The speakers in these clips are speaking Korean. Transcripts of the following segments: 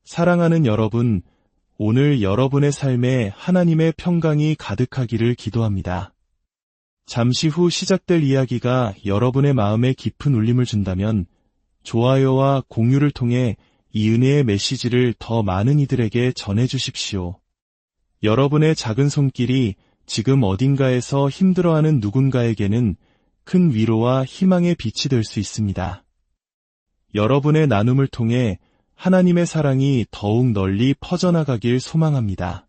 사랑하는 여러분, 오늘 여러분의 삶에 하나님의 평강이 가득하기를 기도합니다. 잠시 후 시작될 이야기가 여러분의 마음에 깊은 울림을 준다면 좋아요와 공유를 통해 이 은혜의 메시지를 더 많은 이들에게 전해주십시오. 여러분의 작은 손길이 지금 어딘가에서 힘들어하는 누군가에게는 큰 위로와 희망의 빛이 될 수 있습니다. 여러분의 나눔을 통해 하나님의 사랑이 더욱 널리 퍼져나가길 소망합니다.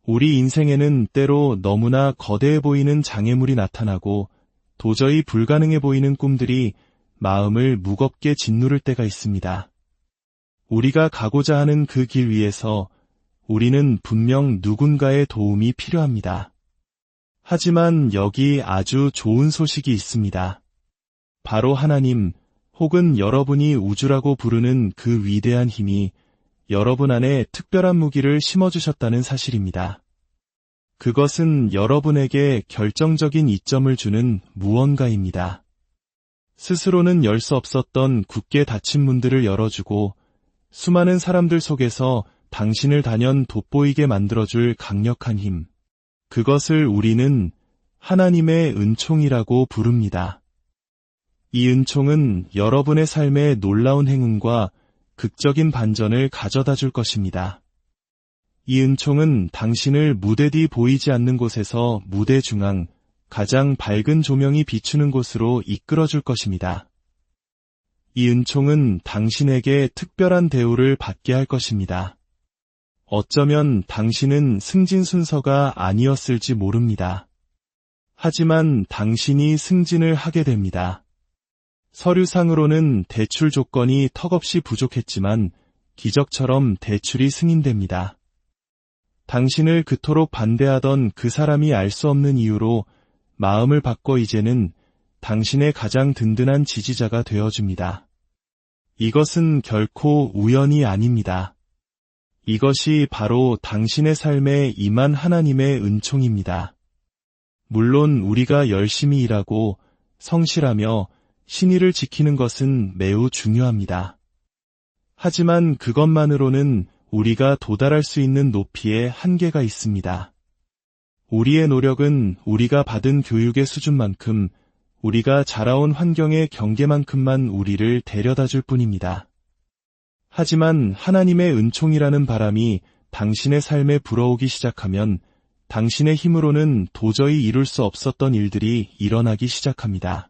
우리 인생에는 때로 너무나 거대해 보이는 장애물이 나타나고 도저히 불가능해 보이는 꿈들이 마음을 무겁게 짓누를 때가 있습니다. 우리가 가고자 하는 그 길 위에서 우리는 분명 누군가의 도움이 필요합니다. 하지만 여기 아주 좋은 소식이 있습니다. 바로 하나님 혹은 여러분이 우주라고 부르는 그 위대한 힘이 여러분 안에 특별한 무기를 심어주셨다는 사실입니다. 그것은 여러분에게 결정적인 이점을 주는 무언가입니다. 스스로는 열 수 없었던 굳게 닫힌 문들을 열어주고 수많은 사람들 속에서 당신을 단연 돋보이게 만들어줄 강력한 힘. 그것을 우리는 하나님의 은총이라고 부릅니다. 이 은총은 여러분의 삶에 놀라운 행운과 극적인 반전을 가져다 줄 것입니다. 이 은총은 당신을 무대 뒤 보이지 않는 곳에서 무대 중앙, 가장 밝은 조명이 비추는 곳으로 이끌어 줄 것입니다. 이 은총은 당신에게 특별한 대우를 받게 할 것입니다. 어쩌면 당신은 승진 순서가 아니었을지 모릅니다. 하지만 당신이 승진을 하게 됩니다. 서류상으로는 대출 조건이 턱없이 부족했지만 기적처럼 대출이 승인됩니다. 당신을 그토록 반대하던 그 사람이 알 수 없는 이유로 마음을 바꿔 이제는 당신의 가장 든든한 지지자가 되어줍니다. 이것은 결코 우연이 아닙니다. 이것이 바로 당신의 삶에 임한 하나님의 은총입니다. 물론 우리가 열심히 일하고 성실하며 신의를 지키는 것은 매우 중요합니다. 하지만 그것만으로는 우리가 도달할 수 있는 높이에 한계가 있습니다. 우리의 노력은 우리가 받은 교육의 수준만큼, 우리가 자라온 환경의 경계만큼만 우리를 데려다 줄 뿐입니다. 하지만 하나님의 은총이라는 바람이 당신의 삶에 불어오기 시작하면 당신의 힘으로는 도저히 이룰 수 없었던 일들이 일어나기 시작합니다.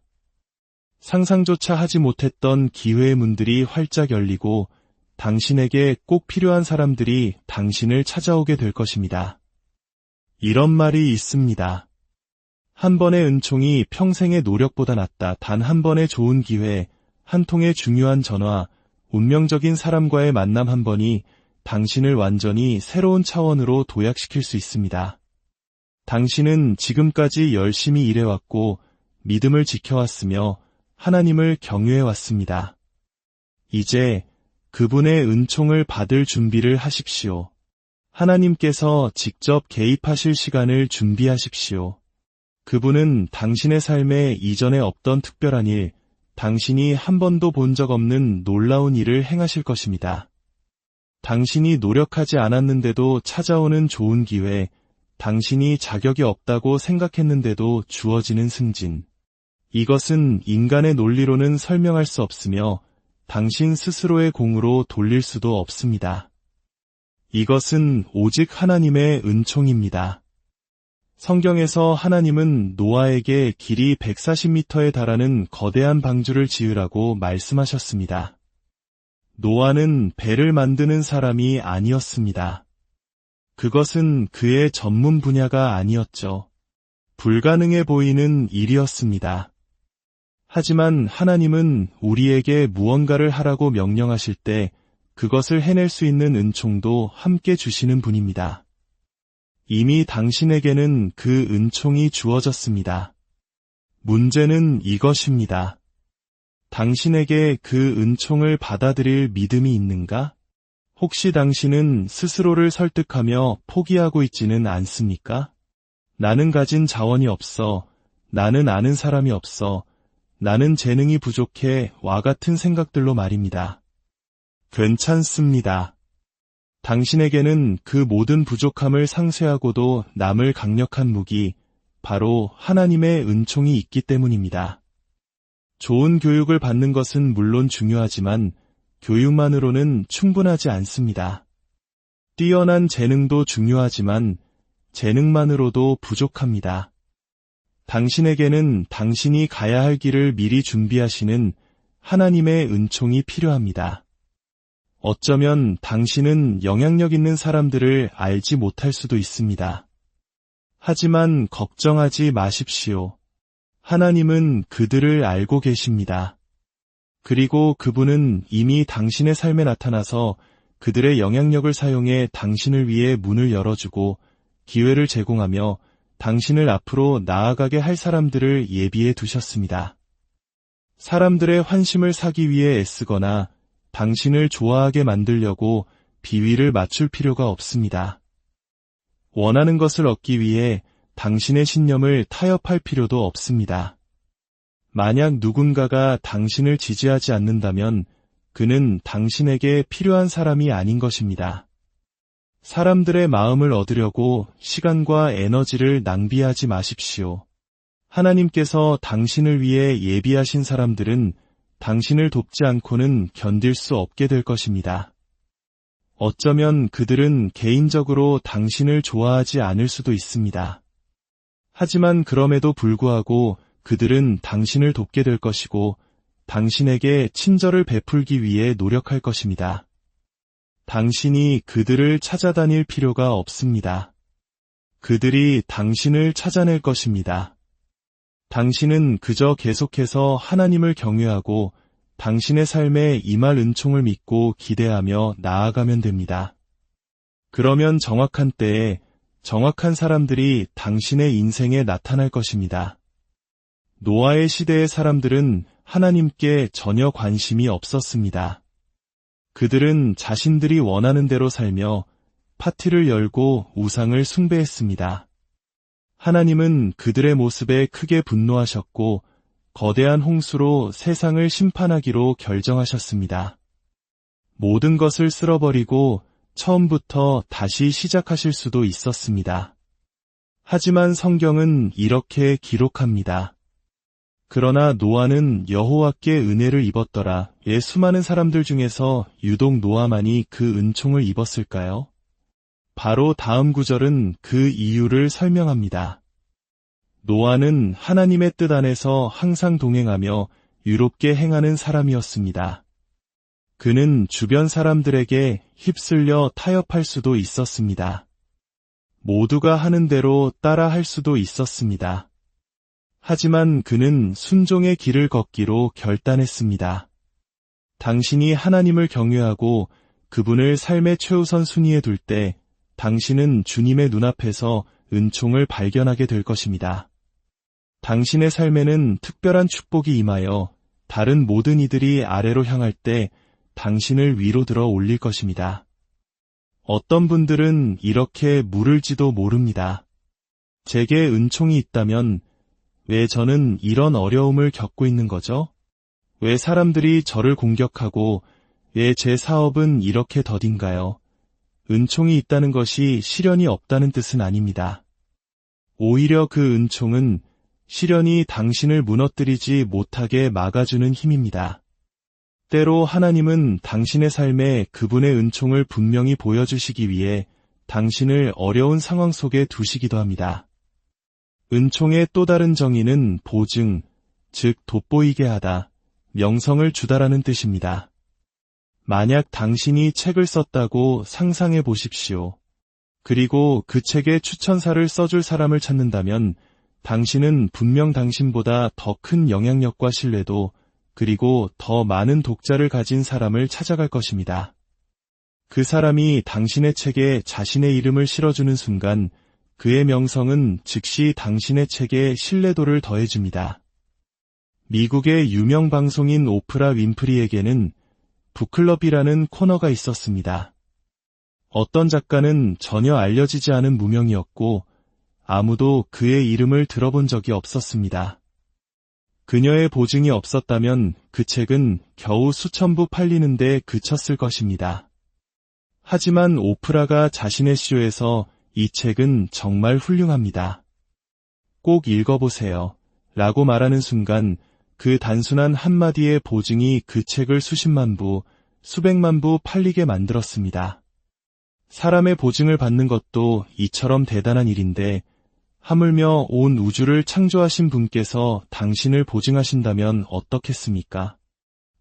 상상조차 하지 못했던 기회의 문들이 활짝 열리고 당신에게 꼭 필요한 사람들이 당신을 찾아오게 될 것입니다. 이런 말이 있습니다. 한 번의 은총이 평생의 노력보다 낫다. 단 한 번의 좋은 기회, 한 통의 중요한 전화, 운명적인 사람과의 만남 한 번이 당신을 완전히 새로운 차원으로 도약시킬 수 있습니다. 당신은 지금까지 열심히 일해왔고 믿음을 지켜왔으며 하나님을 경유해왔습니다. 이제 그분의 은총을 받을 준비를 하십시오. 하나님께서 직접 개입하실 시간을 준비하십시오. 그분은 당신의 삶에 이전에 없던 특별한 일, 당신이 한 번도 본 적 없는 놀라운 일을 행하실 것입니다. 당신이 노력하지 않았는데도 찾아오는 좋은 기회, 당신이 자격이 없다고 생각했는데도 주어지는 승진. 이것은 인간의 논리로는 설명할 수 없으며 당신 스스로의 공으로 돌릴 수도 없습니다. 이것은 오직 하나님의 은총입니다. 성경에서 하나님은 노아에게 길이 140m에 달하는 거대한 방주를 지으라고 말씀하셨습니다. 노아는 배를 만드는 사람이 아니었습니다. 그것은 그의 전문 분야가 아니었죠. 불가능해 보이는 일이었습니다. 하지만 하나님은 우리에게 무언가를 하라고 명령하실 때 그것을 해낼 수 있는 은총도 함께 주시는 분입니다. 이미 당신에게는 그 은총이 주어졌습니다. 문제는 이것입니다. 당신에게 그 은총을 받아들일 믿음이 있는가? 혹시 당신은 스스로를 설득하며 포기하고 있지는 않습니까? 나는 가진 자원이 없어, 나는 아는 사람이 없어, 나는 재능이 부족해 와 같은 생각들로 말입니다. 괜찮습니다. 당신에게는 그 모든 부족함을 상쇄하고도 남을 강력한 무기, 바로 하나님의 은총이 있기 때문입니다. 좋은 교육을 받는 것은 물론 중요하지만 교육만으로는 충분하지 않습니다. 뛰어난 재능도 중요하지만 재능만으로도 부족합니다. 당신에게는 당신이 가야 할 길을 미리 준비하시는 하나님의 은총이 필요합니다. 어쩌면 당신은 영향력 있는 사람들을 알지 못할 수도 있습니다. 하지만 걱정하지 마십시오. 하나님은 그들을 알고 계십니다. 그리고 그분은 이미 당신의 삶에 나타나서 그들의 영향력을 사용해 당신을 위해 문을 열어주고 기회를 제공하며 당신을 앞으로 나아가게 할 사람들을 예비해 두셨습니다. 사람들의 환심을 사기 위해 애쓰거나 당신을 좋아하게 만들려고 비위를 맞출 필요가 없습니다. 원하는 것을 얻기 위해 당신의 신념을 타협할 필요도 없습니다. 만약 누군가가 당신을 지지하지 않는다면 그는 당신에게 필요한 사람이 아닌 것입니다. 사람들의 마음을 얻으려고 시간과 에너지를 낭비하지 마십시오. 하나님께서 당신을 위해 예비하신 사람들은 당신을 돕지 않고는 견딜 수 없게 될 것입니다. 어쩌면 그들은 개인적으로 당신을 좋아하지 않을 수도 있습니다. 하지만 그럼에도 불구하고 그들은 당신을 돕게 될 것이고 당신에게 친절을 베풀기 위해 노력할 것입니다. 당신이 그들을 찾아다닐 필요가 없습니다. 그들이 당신을 찾아낼 것입니다. 당신은 그저 계속해서 하나님을 경외하고 당신의 삶에 임할 은총을 믿고 기대하며 나아가면 됩니다. 그러면 정확한 때에 정확한 사람들이 당신의 인생에 나타날 것입니다. 노아의 시대의 사람들은 하나님께 전혀 관심이 없었습니다. 그들은 자신들이 원하는 대로 살며 파티를 열고 우상을 숭배했습니다. 하나님은 그들의 모습에 크게 분노하셨고 거대한 홍수로 세상을 심판하기로 결정하셨습니다. 모든 것을 쓸어버리고 처음부터 다시 시작하실 수도 있었습니다. 하지만 성경은 이렇게 기록합니다. 그러나 노아는 여호와께 은혜를 입었더라. 왜 수많은 사람들 중에서 유독 노아만이 그 은총을 입었을까요? 바로 다음 구절은 그 이유를 설명합니다. 노아는 하나님의 뜻 안에서 항상 동행하며 유롭게 행하는 사람이었습니다. 그는 주변 사람들에게 휩쓸려 타협할 수도 있었습니다. 모두가 하는 대로 따라 할 수도 있었습니다. 하지만 그는 순종의 길을 걷기로 결단했습니다. 당신이 하나님을 경외하고 그분을 삶의 최우선 순위에 둘 때 당신은 주님의 눈앞에서 은총을 발견하게 될 것입니다. 당신의 삶에는 특별한 축복이 임하여 다른 모든 이들이 아래로 향할 때 당신을 위로 들어 올릴 것입니다. 어떤 분들은 이렇게 물을지도 모릅니다. 제게 은총이 있다면 왜 저는 이런 어려움을 겪고 있는 거죠? 왜 사람들이 저를 공격하고 왜 제 사업은 이렇게 더딘가요? 은총이 있다는 것이 시련이 없다는 뜻은 아닙니다. 오히려 그 은총은 시련이 당신을 무너뜨리지 못하게 막아주는 힘입니다. 때로 하나님은 당신의 삶에 그분의 은총을 분명히 보여주시기 위해 당신을 어려운 상황 속에 두시기도 합니다. 은총의 또 다른 정의는 보증, 즉 돋보이게 하다, 명성을 주다라는 뜻입니다. 만약 당신이 책을 썼다고 상상해 보십시오. 그리고 그 책에 추천사를 써줄 사람을 찾는다면 당신은 분명 당신보다 더 큰 영향력과 신뢰도 그리고 더 많은 독자를 가진 사람을 찾아갈 것입니다. 그 사람이 당신의 책에 자신의 이름을 실어주는 순간 그의 명성은 즉시 당신의 책에 신뢰도를 더해줍니다. 미국의 유명 방송인 오프라 윈프리에게는 북클럽이라는 코너가 있었습니다. 어떤 작가는 전혀 알려지지 않은 무명이었고 아무도 그의 이름을 들어본 적이 없었습니다. 그녀의 보증이 없었다면 그 책은 겨우 수천 부 팔리는데 그쳤을 것입니다. 하지만 오프라가 자신의 쇼에서 이 책은 정말 훌륭합니다. 꼭 읽어보세요. 라고 말하는 순간 그 단순한 한마디의 보증이 그 책을 수십만 부, 수백만 부 팔리게 만들었습니다. 사람의 보증을 받는 것도 이처럼 대단한 일인데 하물며 온 우주를 창조하신 분께서 당신을 보증하신다면 어떻겠습니까?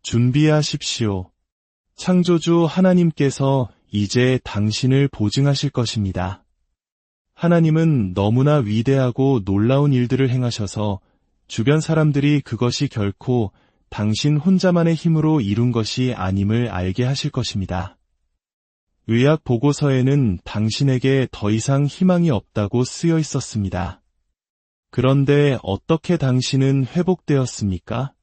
준비하십시오. 창조주 하나님께서 이제 당신을 보증하실 것입니다. 하나님은 너무나 위대하고 놀라운 일들을 행하셔서 주변 사람들이 그것이 결코 당신 혼자만의 힘으로 이룬 것이 아님을 알게 하실 것입니다. 의학 보고서에는 당신에게 더 이상 희망이 없다고 쓰여 있었습니다. 그런데 어떻게 당신은 회복되었습니까?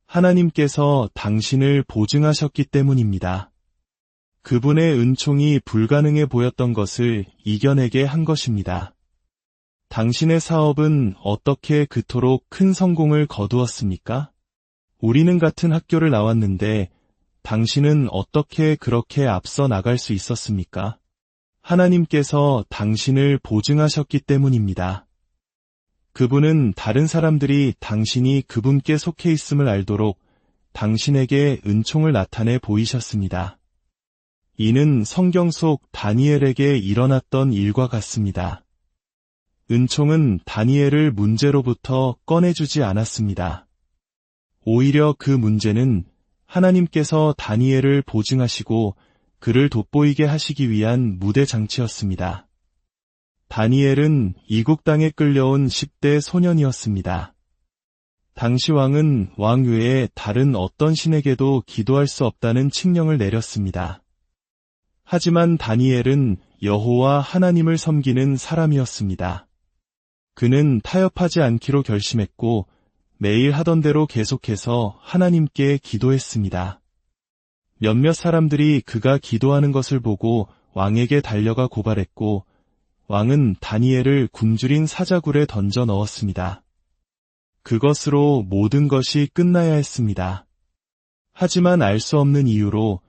하나님께서 당신을 보증하셨기 때문입니다. 그분의 은총이 불가능해 보였던 것을 이겨내게 한 것입니다. 당신의 사업은 어떻게 그토록 큰 성공을 거두었습니까? 우리는 같은 학교를 나왔는데 당신은 어떻게 그렇게 앞서 나갈 수 있었습니까? 하나님께서 당신을 보증하셨기 때문입니다. 그분은 다른 사람들이 당신이 그분께 속해 있음을 알도록 당신에게 은총을 나타내 보이셨습니다. 이는 성경 속 다니엘에게 일어났던 일과 같습니다. 은총은 다니엘을 문제로부터 꺼내주지 않았습니다. 오히려 그 문제는 하나님께서 다니엘을 보증하시고 그를 돋보이게 하시기 위한 무대 장치였습니다. 다니엘은 이국 땅에 끌려온 10대 소년이었습니다. 당시 왕은 왕 외에 다른 어떤 신에게도 기도할 수 없다는 칙령을 내렸습니다. 하지만 다니엘은 여호와 하나님을 섬기는 사람이었습니다. 그는 타협하지 않기로 결심했고 매일 하던 대로 계속해서 하나님께 기도했습니다. 몇몇 사람들이 그가 기도하는 것을 보고 왕에게 달려가 고발했고 왕은 다니엘을 굶주린 사자굴에 던져 넣었습니다. 그것으로 모든 것이 끝나야 했습니다. 하지만 알 수 없는 이유로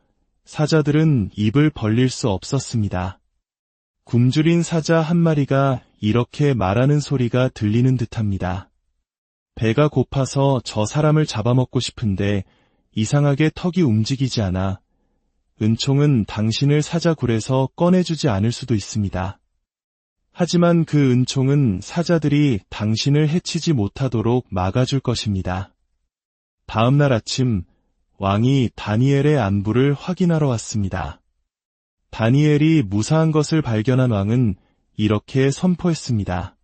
사자들은 입을 벌릴 수 없었습니다. 굶주린 사자 한 마리가 이렇게 말하는 소리가 들리는 듯합니다. 배가 고파서 저 사람을 잡아먹고 싶은데 이상하게 턱이 움직이지 않아 은총은 당신을 사자굴에서 꺼내주지 않을 수도 있습니다. 하지만 그 은총은 사자들이 당신을 해치지 못하도록 막아줄 것입니다. 다음 날 아침 왕이 다니엘의 안부를 확인하러 왔습니다. 다니엘이 무사한 것을 발견한 왕은 이렇게 선포했습니다.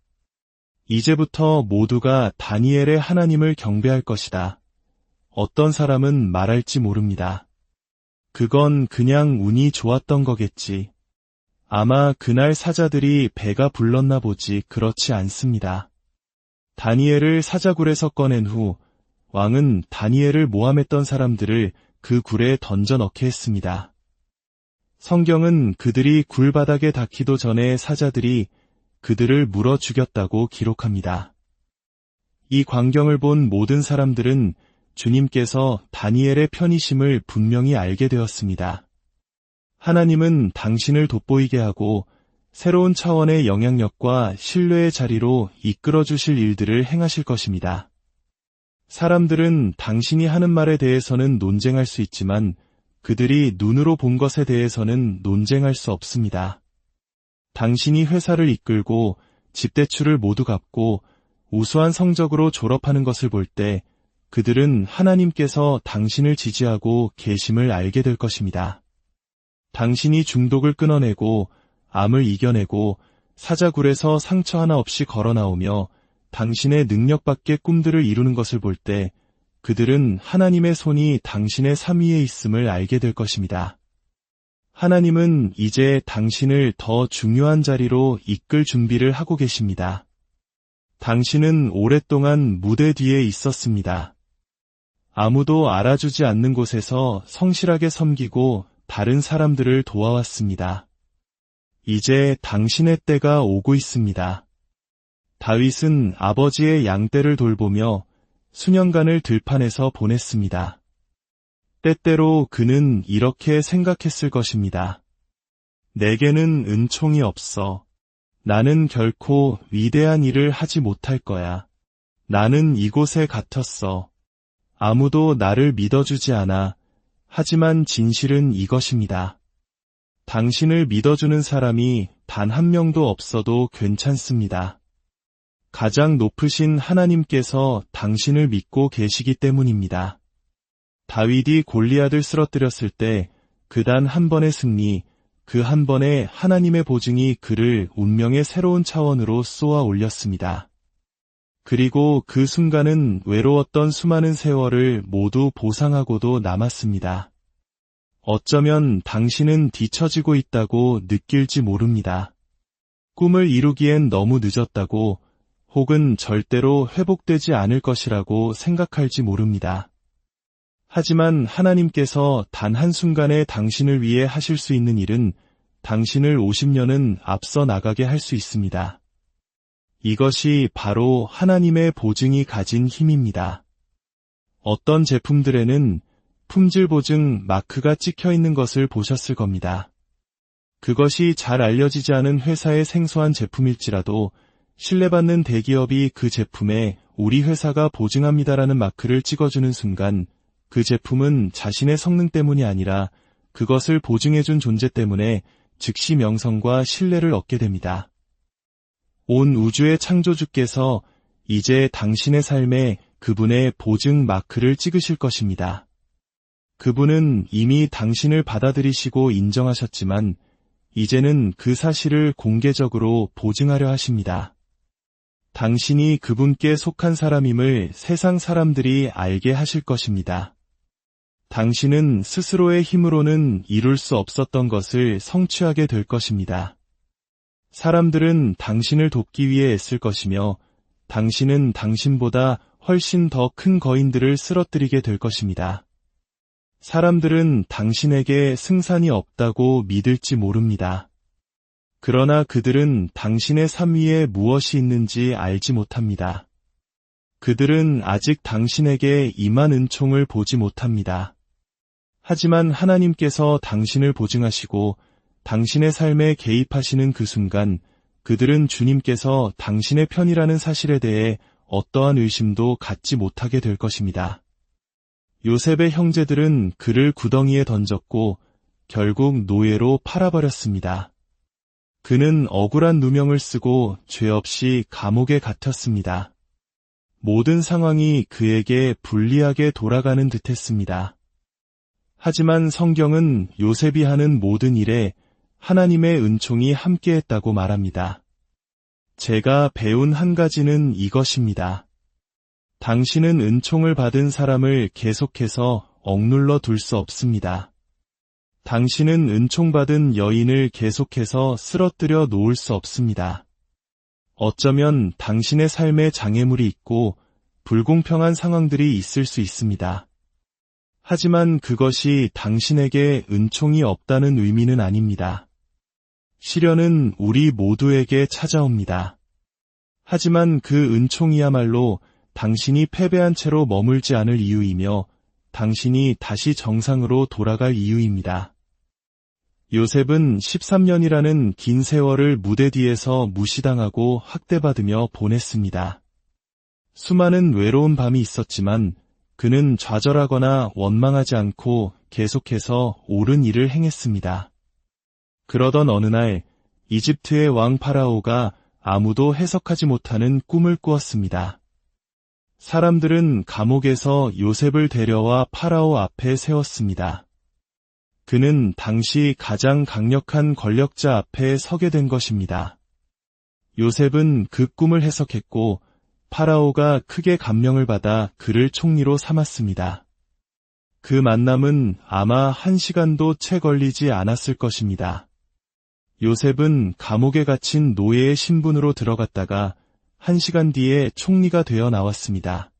이제부터 모두가 다니엘의 하나님을 경배할 것이다. 어떤 사람은 말할지 모릅니다. 그건 그냥 운이 좋았던 거겠지. 아마 그날 사자들이 배가 불렀나 보지 그렇지 않습니다. 다니엘을 사자굴에서 꺼낸 후 왕은 다니엘을 모함했던 사람들을 그 굴에 던져 넣게 했습니다. 성경은 그들이 굴 바닥에 닿기도 전에 사자들이 그들을 물어 죽였다고 기록합니다. 이 광경을 본 모든 사람들은 주님께서 다니엘의 편이심을 분명히 알게 되었습니다. 하나님은 당신을 돋보이게 하고 새로운 차원의 영향력과 신뢰의 자리로 이끌어 주실 일들을 행하실 것입니다. 사람들은 당신이 하는 말에 대해서는 논쟁할 수 있지만 그들이 눈으로 본 것에 대해서는 논쟁할 수 없습니다. 당신이 회사를 이끌고 집대출을 모두 갚고 우수한 성적으로 졸업하는 것을 볼 때 그들은 하나님께서 당신을 지지하고 계심을 알게 될 것입니다. 당신이 중독을 끊어내고 암을 이겨내고 사자굴에서 상처 하나 없이 걸어 나오며 당신의 능력 밖의 꿈들을 이루는 것을 볼 때 그들은 하나님의 손이 당신의 삶 위에 있음을 알게 될 것입니다. 하나님은 이제 당신을 더 중요한 자리로 이끌 준비를 하고 계십니다. 당신은 오랫동안 무대 뒤에 있었습니다. 아무도 알아주지 않는 곳에서 성실하게 섬기고 다른 사람들을 도와왔습니다. 이제 당신의 때가 오고 있습니다. 다윗은 아버지의 양떼를 돌보며 수년간을 들판에서 보냈습니다. 때때로 그는 이렇게 생각했을 것입니다. 내게는 은총이 없어. 나는 결코 위대한 일을 하지 못할 거야. 나는 이곳에 갇혔어. 아무도 나를 믿어주지 않아. 하지만 진실은 이것입니다. 당신을 믿어주는 사람이 단 한 명도 없어도 괜찮습니다. 가장 높으신 하나님께서 당신을 믿고 계시기 때문입니다. 다윗이 골리앗을 쓰러뜨렸을 때 그 단 한 번의 승리, 그 한 번의 하나님의 보증이 그를 운명의 새로운 차원으로 쏘아 올렸습니다. 그리고 그 순간은 외로웠던 수많은 세월을 모두 보상하고도 남았습니다. 어쩌면 당신은 뒤처지고 있다고 느낄지 모릅니다. 꿈을 이루기엔 너무 늦었다고, 혹은 절대로 회복되지 않을 것이라고 생각할지 모릅니다. 하지만 하나님께서 단 한순간에 당신을 위해 하실 수 있는 일은 당신을 50년은 앞서 나가게 할 수 있습니다. 이것이 바로 하나님의 보증이 가진 힘입니다. 어떤 제품들에는 품질 보증 마크가 찍혀 있는 것을 보셨을 겁니다. 그것이 잘 알려지지 않은 회사의 생소한 제품일지라도 신뢰받는 대기업이 그 제품에 우리 회사가 보증합니다라는 마크를 찍어주는 순간 그 제품은 자신의 성능 때문이 아니라 그것을 보증해준 존재 때문에 즉시 명성과 신뢰를 얻게 됩니다. 온 우주의 창조주께서 이제 당신의 삶에 그분의 보증 마크를 찍으실 것입니다. 그분은 이미 당신을 받아들이시고 인정하셨지만 이제는 그 사실을 공개적으로 보증하려 하십니다. 당신이 그분께 속한 사람임을 세상 사람들이 알게 하실 것입니다. 당신은 스스로의 힘으로는 이룰 수 없었던 것을 성취하게 될 것입니다. 사람들은 당신을 돕기 위해 애쓸 것이며 당신은 당신보다 훨씬 더 큰 거인들을 쓰러뜨리게 될 것입니다. 사람들은 당신에게 승산이 없다고 믿을지 모릅니다. 그러나 그들은 당신의 삶 위에 무엇이 있는지 알지 못합니다. 그들은 아직 당신에게 임한 은총을 보지 못합니다. 하지만 하나님께서 당신을 보증하시고 당신의 삶에 개입하시는 그 순간 그들은 주님께서 당신의 편이라는 사실에 대해 어떠한 의심도 갖지 못하게 될 것입니다. 요셉의 형제들은 그를 구덩이에 던졌고 결국 노예로 팔아버렸습니다. 그는 억울한 누명을 쓰고 죄 없이 감옥에 갇혔습니다. 모든 상황이 그에게 불리하게 돌아가는 듯했습니다. 하지만 성경은 요셉이 하는 모든 일에 하나님의 은총이 함께했다고 말합니다. 제가 배운 한 가지는 이것입니다. 당신은 은총을 받은 사람을 계속해서 억눌러 둘 수 없습니다. 당신은 은총받은 여인을 계속해서 쓰러뜨려 놓을 수 없습니다. 어쩌면 당신의 삶에 장애물이 있고 불공평한 상황들이 있을 수 있습니다. 하지만 그것이 당신에게 은총이 없다는 의미는 아닙니다. 시련은 우리 모두에게 찾아옵니다. 하지만 그 은총이야말로 당신이 패배한 채로 머물지 않을 이유이며 당신이 다시 정상으로 돌아갈 이유입니다. 요셉은 13년이라는 긴 세월을 무대 뒤에서 무시당하고 학대받으며 보냈습니다. 수많은 외로운 밤이 있었지만 그는 좌절하거나 원망하지 않고 계속해서 옳은 일을 행했습니다. 그러던 어느 날 이집트의 왕 파라오가 아무도 해석하지 못하는 꿈을 꾸었습니다. 사람들은 감옥에서 요셉을 데려와 파라오 앞에 세웠습니다. 그는 당시 가장 강력한 권력자 앞에 서게 된 것입니다. 요셉은 그 꿈을 해석했고 파라오가 크게 감명을 받아 그를 총리로 삼았습니다. 그 만남은 아마 1시간도 채 걸리지 않았을 것입니다. 요셉은 감옥에 갇힌 노예의 신분으로 들어갔다가 1시간 뒤에 총리가 되어 나왔습니다.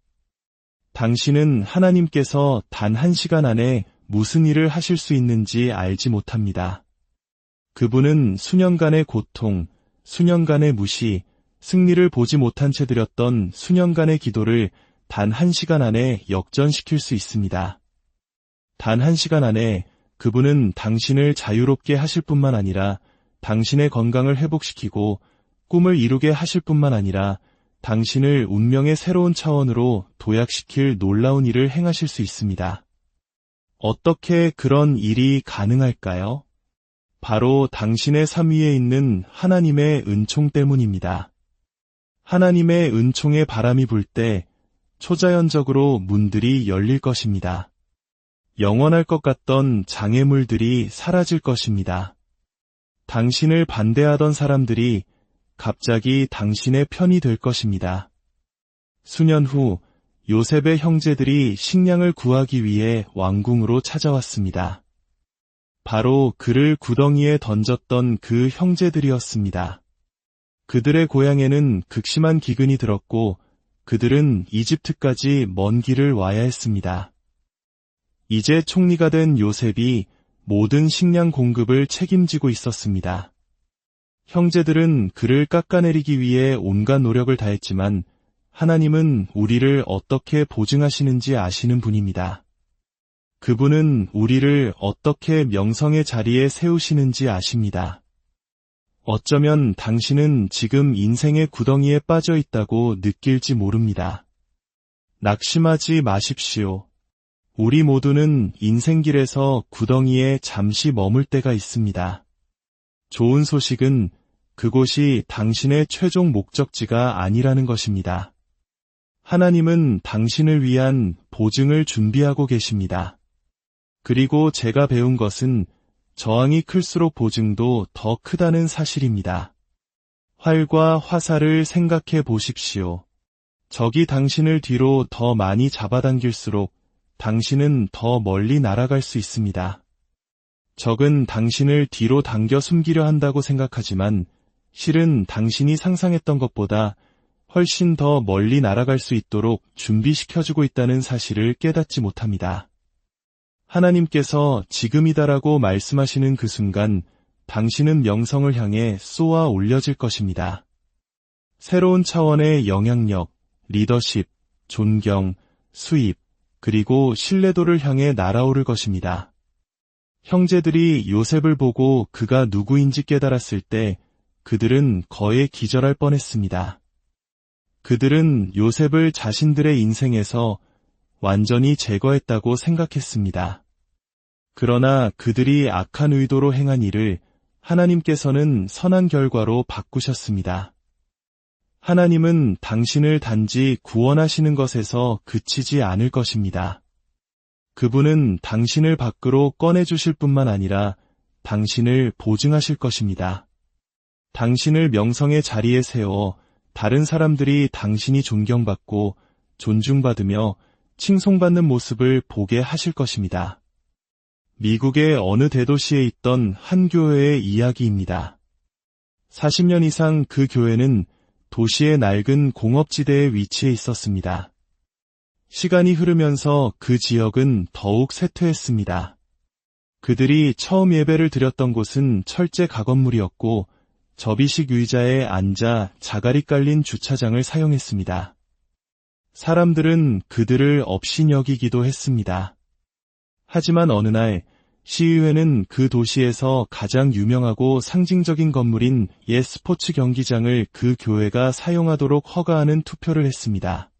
당신은 하나님께서 단 1시간 안에 무슨 일을 하실 수 있는지 알지 못합니다. 그분은 수년간의 고통, 수년간의 무시, 승리를 보지 못한 채 드렸던 수년간의 기도를 단 1시간 안에 역전시킬 수 있습니다. 단 1시간 안에 그분은 당신을 자유롭게 하실 뿐만 아니라 당신의 건강을 회복시키고 꿈을 이루게 하실 뿐만 아니라 당신을 운명의 새로운 차원으로 도약시킬 놀라운 일을 행하실 수 있습니다. 어떻게 그런 일이 가능할까요? 바로 당신의 삶 위에 있는 하나님의 은총 때문입니다. 하나님의 은총의 바람이 불 때 초자연적으로 문들이 열릴 것입니다. 영원할 것 같던 장애물들이 사라질 것입니다. 당신을 반대하던 사람들이 갑자기 당신의 편이 될 것입니다. 수년 후 요셉의 형제들이 식량을 구하기 위해 왕궁으로 찾아왔습니다. 바로 그를 구덩이에 던졌던 그 형제들이었습니다. 그들의 고향에는 극심한 기근이 들었고 그들은 이집트까지 먼 길을 와야 했습니다. 이제 총리가 된 요셉이 모든 식량 공급을 책임지고 있었습니다. 형제들은 그를 깎아내리기 위해 온갖 노력을 다했지만 하나님은 우리를 어떻게 보증하시는지 아시는 분입니다. 그분은 우리를 어떻게 명성의 자리에 세우시는지 아십니다. 어쩌면 당신은 지금 인생의 구덩이에 빠져 있다고 느낄지 모릅니다. 낙심하지 마십시오. 우리 모두는 인생길에서 구덩이에 잠시 머물 때가 있습니다. 좋은 소식은 그곳이 당신의 최종 목적지가 아니라는 것입니다. 하나님은 당신을 위한 보증을 준비하고 계십니다. 그리고 제가 배운 것은 저항이 클수록 보증도 더 크다는 사실입니다. 활과 화살을 생각해 보십시오. 적이 당신을 뒤로 더 많이 잡아당길수록 당신은 더 멀리 날아갈 수 있습니다. 적은 당신을 뒤로 당겨 숨기려 한다고 생각하지만 실은 당신이 상상했던 것보다 훨씬 더 멀리 날아갈 수 있도록 준비시켜주고 있다는 사실을 깨닫지 못합니다. 하나님께서 지금이다라고 말씀하시는 그 순간 당신은 명성을 향해 쏘아 올려질 것입니다. 새로운 차원의 영향력, 리더십, 존경, 수입, 그리고 신뢰도를 향해 날아오를 것입니다. 형제들이 요셉을 보고 그가 누구인지 깨달았을 때 그들은 거의 기절할 뻔했습니다. 그들은 요셉을 자신들의 인생에서 완전히 제거했다고 생각했습니다. 그러나 그들이 악한 의도로 행한 일을 하나님께서는 선한 결과로 바꾸셨습니다. 하나님은 당신을 단지 구원하시는 것에서 그치지 않을 것입니다. 그분은 당신을 밖으로 꺼내주실 뿐만 아니라 당신을 보증하실 것입니다. 당신을 명성의 자리에 세워 다른 사람들이 당신이 존경받고 존중받으며 칭송받는 모습을 보게 하실 것입니다. 미국의 어느 대도시에 있던 한 교회의 이야기입니다. 40년 이상 그 교회는 도시의 낡은 공업지대에 위치해 있었습니다. 시간이 흐르면서 그 지역은 더욱 쇠퇴했습니다. 그들이 처음 예배를 드렸던 곳은 철제 가건물이었고 접이식 의자에 앉아 자갈이 깔린 주차장을 사용했습니다. 사람들은 그들을 업신여기기도 했습니다. 하지만 어느 날 시의회는 그 도시에서 가장 유명하고 상징적인 건물인 옛 스포츠 경기장을 그 교회가 사용하도록 허가하는 투표를 했습니다.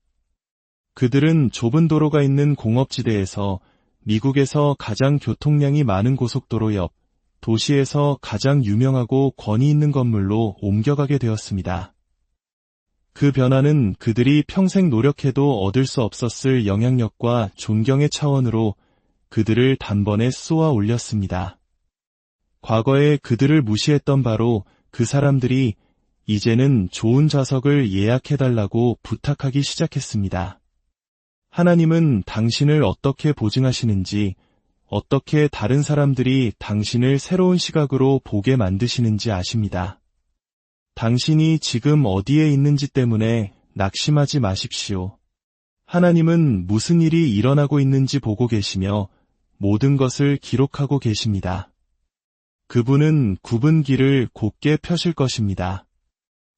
그들은 좁은 도로가 있는 공업지대에서 미국에서 가장 교통량이 많은 고속도로 옆 도시에서 가장 유명하고 권위 있는 건물로 옮겨가게 되었습니다. 그 변화는 그들이 평생 노력해도 얻을 수 없었을 영향력과 존경의 차원으로 그들을 단번에 쏘아 올렸습니다. 과거에 그들을 무시했던 바로 그 사람들이 이제는 좋은 좌석을 예약해달라고 부탁하기 시작했습니다. 하나님은 당신을 어떻게 보증하시는지, 어떻게 다른 사람들이 당신을 새로운 시각으로 보게 만드시는지 아십니다. 당신이 지금 어디에 있는지 때문에 낙심하지 마십시오. 하나님은 무슨 일이 일어나고 있는지 보고 계시며 모든 것을 기록하고 계십니다. 그분은 굽은 길을 곧게 펴실 것입니다.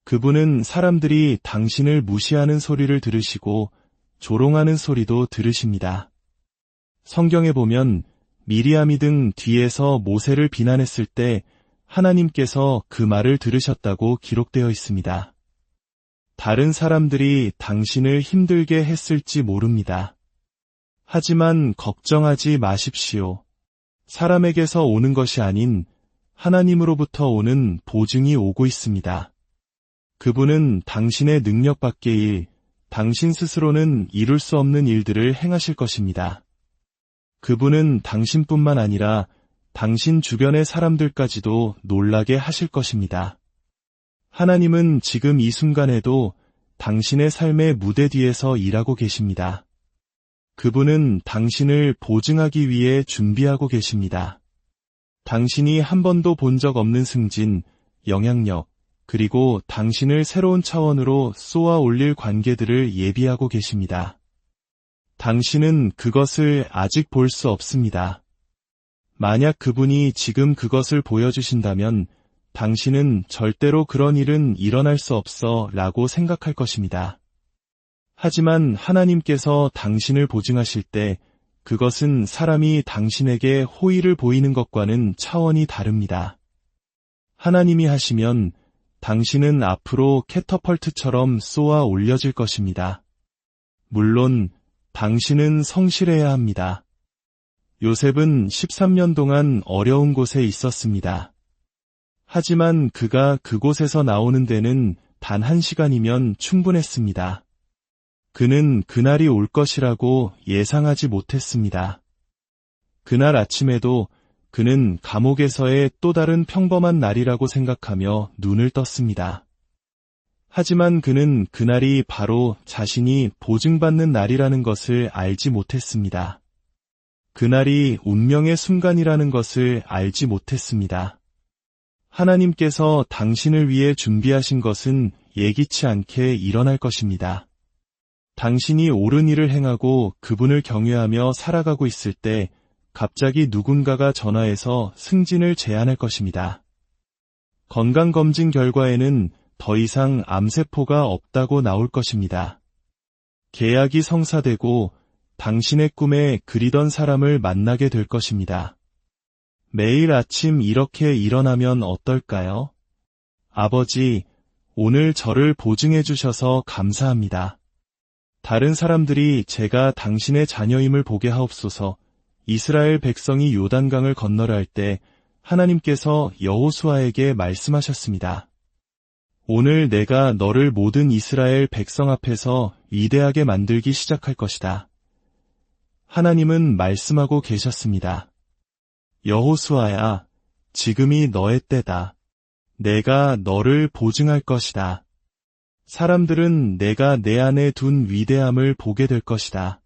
그분은 사람들이 당신을 무시하는 소리를 들으시고 조롱하는 소리도 들으십니다. 성경에 보면 미리암이 등 뒤에서 모세를 비난했을 때 하나님께서 그 말을 들으셨다고 기록되어 있습니다. 다른 사람들이 당신을 힘들게 했을지 모릅니다. 하지만 걱정하지 마십시오. 사람에게서 오는 것이 아닌 하나님으로부터 오는 보증이 오고 있습니다. 그분은 당신의 능력 밖의 일, 당신 스스로는 이룰 수 없는 일들을 행하실 것입니다. 그분은 당신뿐만 아니라 당신 주변의 사람들까지도 놀라게 하실 것입니다. 하나님은 지금 이 순간에도 당신의 삶의 무대 뒤에서 일하고 계십니다. 그분은 당신을 보증하기 위해 준비하고 계십니다. 당신이 한 번도 본 적 없는 승진, 영향력, 그리고 당신을 새로운 차원으로 쏘아 올릴 관계들을 예비하고 계십니다. 당신은 그것을 아직 볼 수 없습니다. 만약 그분이 지금 그것을 보여주신다면 당신은 절대로 그런 일은 일어날 수 없어 라고 생각할 것입니다. 하지만 하나님께서 당신을 보증하실 때 그것은 사람이 당신에게 호의를 보이는 것과는 차원이 다릅니다. 하나님이 하시면 당신은 앞으로 캐터펄트처럼 쏘아 올려질 것입니다. 물론 당신은 성실해야 합니다. 요셉은 13년 동안 어려운 곳에 있었습니다. 하지만 그가 그곳에서 나오는 데는 단 1시간이면 충분했습니다. 그는 그날이 올 것이라고 예상하지 못했습니다. 그날 아침에도 그는 감옥에서의 또 다른 평범한 날이라고 생각하며 눈을 떴습니다. 하지만 그는 그날이 바로 자신이 보증받는 날이라는 것을 알지 못했습니다. 그날이 운명의 순간이라는 것을 알지 못했습니다. 하나님께서 당신을 위해 준비하신 것은 예기치 않게 일어날 것입니다. 당신이 옳은 일을 행하고 그분을 경외하며 살아가고 있을 때 갑자기 누군가가 전화해서 승진을 제안할 것입니다. 건강검진 결과에는 더 이상 암세포가 없다고 나올 것입니다. 계약이 성사되고 당신의 꿈에 그리던 사람을 만나게 될 것입니다. 매일 아침 이렇게 일어나면 어떨까요? 아버지, 오늘 저를 보증해 주셔서 감사합니다. 다른 사람들이 제가 당신의 자녀임을 보게 하옵소서. 이스라엘 백성이 요단강을 건너려 할 때 하나님께서 여호수아에게 말씀하셨습니다. 오늘 내가 너를 모든 이스라엘 백성 앞에서 위대하게 만들기 시작할 것이다. 하나님은 말씀하고 계셨습니다. 여호수아야, 지금이 너의 때다. 내가 너를 보증할 것이다. 사람들은 내가 내 안에 둔 위대함을 보게 될 것이다.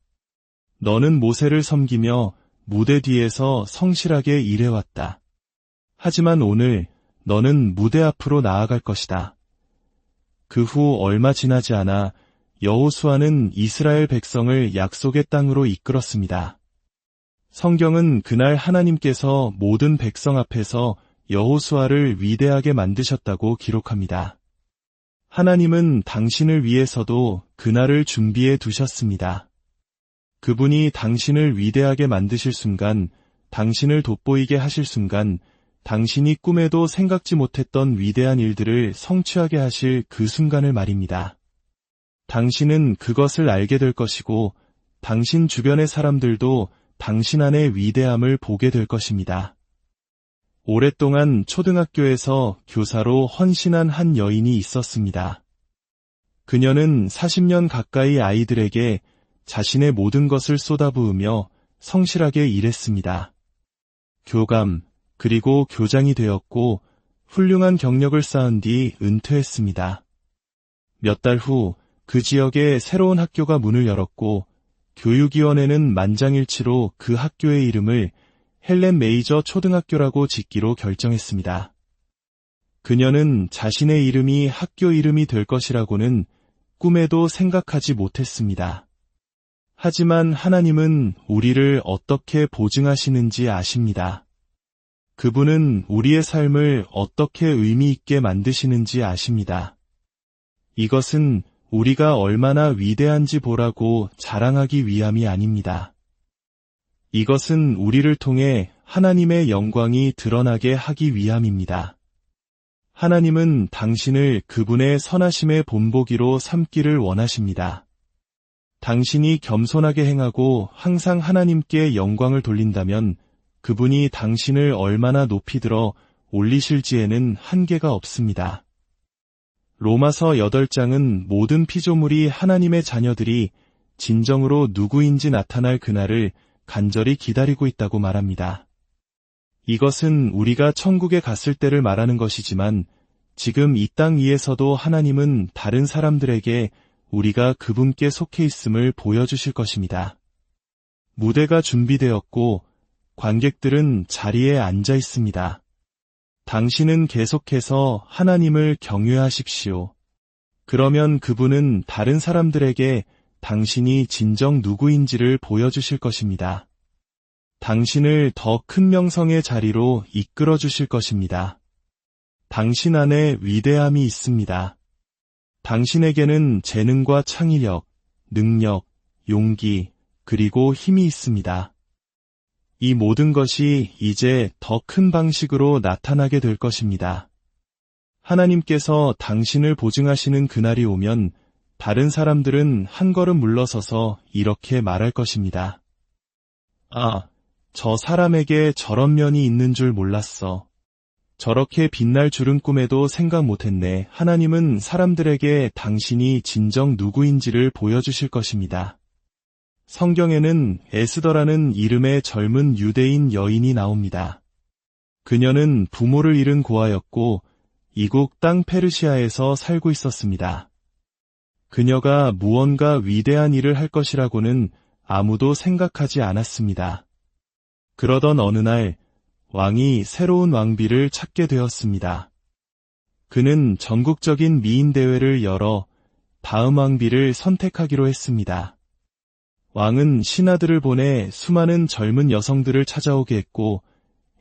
너는 모세를 섬기며 무대 뒤에서 성실하게 일해왔다. 하지만 오늘 너는 무대 앞으로 나아갈 것이다. 그 후 얼마 지나지 않아 여호수아는 이스라엘 백성을 약속의 땅으로 이끌었습니다. 성경은 그날 하나님께서 모든 백성 앞에서 여호수아를 위대하게 만드셨다고 기록합니다. 하나님은 당신을 위해서도 그날을 준비해 두셨습니다. 그분이 당신을 위대하게 만드실 순간, 당신을 돋보이게 하실 순간, 당신이 꿈에도 생각지 못했던 위대한 일들을 성취하게 하실 그 순간을 말입니다. 당신은 그것을 알게 될 것이고, 당신 주변의 사람들도 당신 안의 위대함을 보게 될 것입니다. 오랫동안 초등학교에서 교사로 헌신한 한 여인이 있었습니다. 그녀는 40년 가까이 아이들에게 자신의 모든 것을 쏟아부으며 성실하게 일했습니다. 교감, 그리고 교장이 되었고 훌륭한 경력을 쌓은 뒤 은퇴했습니다. 몇 달 후 그 지역에 새로운 학교가 문을 열었고 교육위원회는 만장일치로 그 학교의 이름을 헬렌 메이저 초등학교라고 짓기로 결정했습니다. 그녀는 자신의 이름이 학교 이름이 될 것이라고는 꿈에도 생각하지 못했습니다. 하지만 하나님은 우리를 어떻게 보증하시는지 아십니다. 그분은 우리의 삶을 어떻게 의미 있게 만드시는지 아십니다. 이것은 우리가 얼마나 위대한지 보라고 자랑하기 위함이 아닙니다. 이것은 우리를 통해 하나님의 영광이 드러나게 하기 위함입니다. 하나님은 당신을 그분의 선하심의 본보기로 삼기를 원하십니다. 당신이 겸손하게 행하고 항상 하나님께 영광을 돌린다면 그분이 당신을 얼마나 높이 들어 올리실지에는 한계가 없습니다. 로마서 8장은 모든 피조물이 하나님의 자녀들이 진정으로 누구인지 나타날 그날을 간절히 기다리고 있다고 말합니다. 이것은 우리가 천국에 갔을 때를 말하는 것이지만 지금 이 땅 위에서도 하나님은 다른 사람들에게 우리가 그분께 속해 있음을 보여주실 것입니다. 무대가 준비되었고 관객들은 자리에 앉아 있습니다. 당신은 계속해서 하나님을 경외하십시오. 그러면 그분은 다른 사람들에게 당신이 진정 누구인지를 보여주실 것입니다. 당신을 더 큰 명성의 자리로 이끌어 주실 것입니다. 당신 안에 위대함이 있습니다. 당신에게는 재능과 창의력, 능력, 용기, 그리고 힘이 있습니다. 이 모든 것이 이제 더 큰 방식으로 나타나게 될 것입니다. 하나님께서 당신을 보증하시는 그날이 오면 다른 사람들은 한 걸음 물러서서 이렇게 말할 것입니다. 아, 저 사람에게 저런 면이 있는 줄 몰랐어. 저렇게 빛날 줄은 꿈에도 생각 못했네. 하나님은 사람들에게 당신이 진정 누구인지를 보여주실 것입니다. 성경에는 에스더라는 이름의 젊은 유대인 여인이 나옵니다. 그녀는 부모를 잃은 고아였고 이국 땅 페르시아에서 살고 있었습니다. 그녀가 무언가 위대한 일을 할 것이라고는 아무도 생각하지 않았습니다. 그러던 어느 날 왕이 새로운 왕비를 찾게 되었습니다. 그는 전국적인 미인 대회를 열어 다음 왕비를 선택하기로 했습니다. 왕은 신하들을 보내 수많은 젊은 여성들을 찾아오게 했고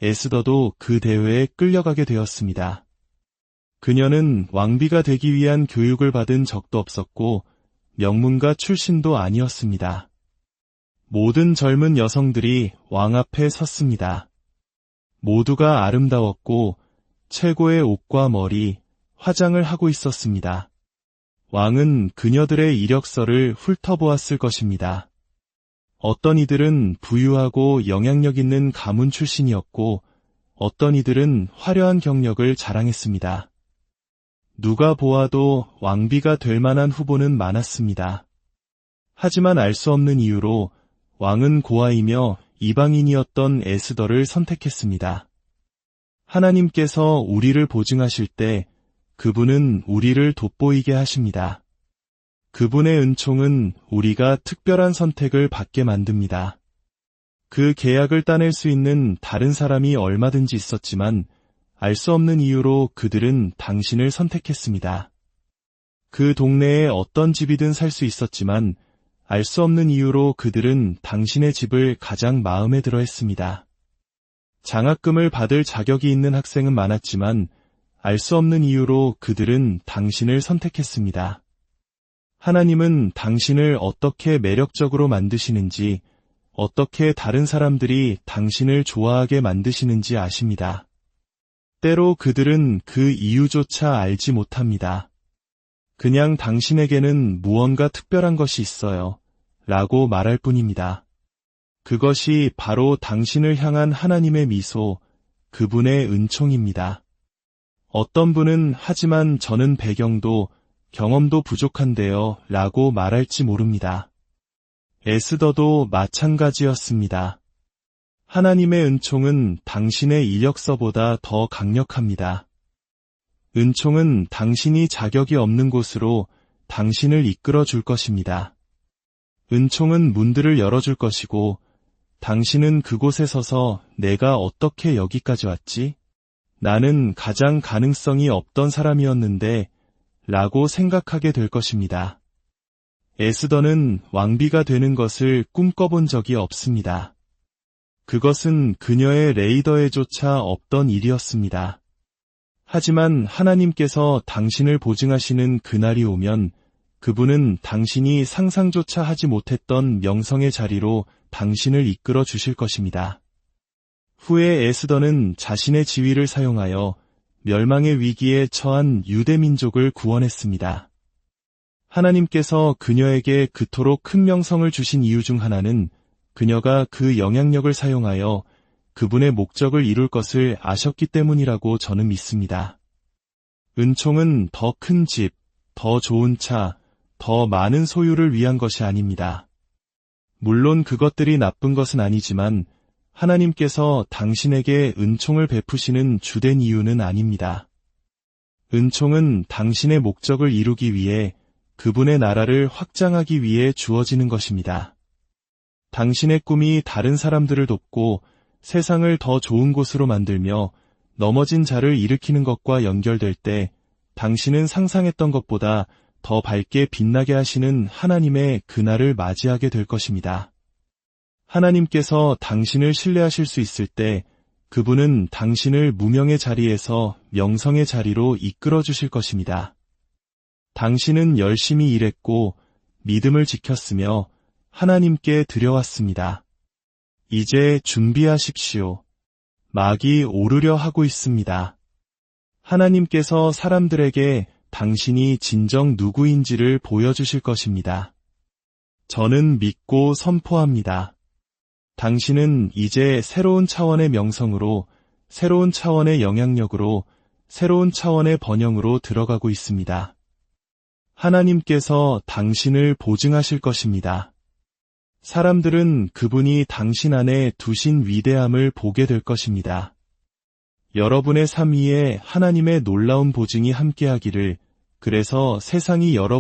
에스더도 그 대회에 끌려가게 되었습니다. 그녀는 왕비가 되기 위한 교육을 받은 적도 없었고 명문가 출신도 아니었습니다. 모든 젊은 여성들이 왕 앞에 섰습니다. 모두가 아름다웠고 최고의 옷과 머리, 화장을 하고 있었습니다. 왕은 그녀들의 이력서를 훑어보았을 것입니다. 어떤 이들은 부유하고 영향력 있는 가문 출신이었고 어떤 이들은 화려한 경력을 자랑했습니다. 누가 보아도 왕비가 될 만한 후보는 많았습니다. 하지만 알 수 없는 이유로 왕은 고아이며 이방인이었던 에스더를 선택했습니다. 하나님께서 우리를 보증하실 때 그분은 우리를 돋보이게 하십니다. 그분의 은총은 우리가 특별한 선택을 받게 만듭니다. 그 계약을 따낼 수 있는 다른 사람이 얼마든지 있었지만 알 수 없는 이유로 그들은 당신을 선택했습니다. 그 동네에 어떤 집이든 살 수 있었지만 알 수 없는 이유로 그들은 당신의 집을 가장 마음에 들어 했습니다. 장학금을 받을 자격이 있는 학생은 많았지만 알 수 없는 이유로 그들은 당신을 선택했습니다. 하나님은 당신을 어떻게 매력적으로 만드시는지, 어떻게 다른 사람들이 당신을 좋아하게 만드시는지 아십니다. 때로 그들은 그 이유조차 알지 못합니다. 그냥 당신에게는 무언가 특별한 것이 있어요. 라고 말할 뿐입니다. 그것이 바로 당신을 향한 하나님의 미소, 그분의 은총입니다. 어떤 분은 하지만 저는 배경도 경험도 부족한데요. 라고 말할지 모릅니다. 에스더도 마찬가지였습니다. 하나님의 은총은 당신의 이력서보다 더 강력합니다. 은총은 당신이 자격이 없는 곳으로 당신을 이끌어 줄 것입니다. 은총은 문들을 열어줄 것이고 당신은 그곳에 서서 내가 어떻게 여기까지 왔지? 나는 가장 가능성이 없던 사람이었는데 라고 생각하게 될 것입니다. 에스더는 왕비가 되는 것을 꿈꿔본 적이 없습니다. 그것은 그녀의 레이더에조차 없던 일이었습니다. 하지만 하나님께서 당신을 보증하시는 그날이 오면 그분은 당신이 상상조차 하지 못했던 명성의 자리로 당신을 이끌어 주실 것입니다. 후에 에스더는 자신의 지위를 사용하여 멸망의 위기에 처한 유대 민족을 구원했습니다. 하나님께서 그녀에게 그토록 큰 명성을 주신 이유 중 하나는 그녀가 그 영향력을 사용하여 그분의 목적을 이룰 것을 아셨기 때문이라고 저는 믿습니다. 은총은 더 큰 집, 더 좋은 차, 더 많은 소유를 위한 것이 아닙니다. 물론 그것들이 나쁜 것은 아니지만 하나님께서 당신에게 은총을 베푸시는 주된 이유는 아닙니다. 은총은 당신의 목적을 이루기 위해 그분의 나라를 확장하기 위해 주어지는 것입니다. 당신의 꿈이 다른 사람들을 돕고 세상을 더 좋은 곳으로 만들며 넘어진 자를 일으키는 것과 연결될 때 당신은 상상했던 것보다 더 밝게 빛나게 하시는 하나님의 그날을 맞이하게 될 것입니다. 하나님께서 당신을 신뢰하실 수 있을 때 그분은 당신을 무명의 자리에서 명성의 자리로 이끌어 주실 것입니다. 당신은 열심히 일했고 믿음을 지켰으며 하나님께 드려왔습니다. 이제 준비하십시오. 막이 오르려 하고 있습니다. 하나님께서 사람들에게 당신이 진정 누구인지를 보여주실 것입니다. 저는 믿고 선포합니다. 당신은 이제 새로운 차원의 명성으로, 새로운 차원의 영향력으로, 새로운 차원의 번영으로 들어가고 있습니다. 하나님께서 당신을 보증하실 것입니다. 사람들은 그분이 당신 안에 두신 위대함을 보게 될 것입니다. 여러분의 삶 위에 하나님의 놀라운 보증이 함께하기를, 그래서 세상이 여러분